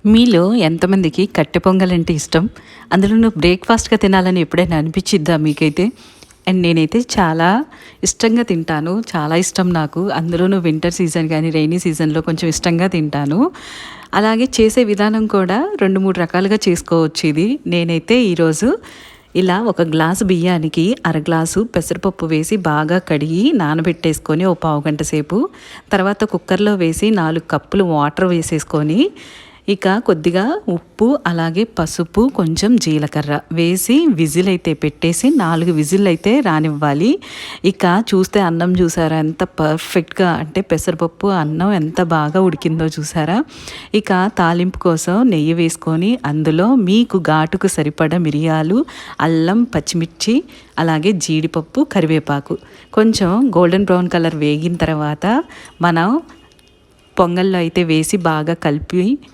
మీలో ఎంతమందికి కట్టె పొంగలంటే ఇష్టం? అందులోను బ్రేక్‌ఫాస్ట్‌గా తినాలని ఎప్పుడైనా అనిపిచ్చిద్దా మీకైతే? అండ్ నేనైతే చాలా ఇష్టంగా తింటాను. చాలా ఇష్టం నాకు. అందులోనూ వింటర్ సీజన్ గానీ, రెయినీ సీజన్‌లో కొంచెం ఇష్టంగా తింటాను. అలాగే చేసే విధానం కూడా 2, 3 రకాలుగా చేసుకోవచ్చు ఇది. నేనైతే ఈరోజు ఇలా ఒక గ్లాసు బియ్యానికి అర గ్లాసు పెసరపప్పు వేసి బాగా కడిగి నానబెట్టేసుకొని ఓ పావుగంట సేపు, తర్వాత కుక్కర్‌లో వేసి 4 కప్పులు వాటర్ వేసేసుకొని, ఇక కొద్దిగా ఉప్పు, అలాగే పసుపు, కొంచెం జీలకర్ర వేసి విజిల్ అయితే పెట్టేసి 4 విజిల్లయితే రానివ్వాలి. ఇక చూస్తే అన్నం చూసారా ఎంత పర్ఫెక్ట్‌గా అంటే పెసరపప్పు, అన్నం ఎంత బాగా ఉడికిందో చూసారా? ఇక తాలింపు కోసం నెయ్యి వేసుకొని అందులో మీకు ఘాటుకు సరిపడా మిరియాలు, అల్లం, పచ్చిమిర్చి, అలాగే జీడిపప్పు, కరివేపాకు కొంచెం గోల్డెన్ బ్రౌన్ కలర్ వేగిన తర్వాత మనం పొంగల్లో అయితే వేసి బాగా కలిపి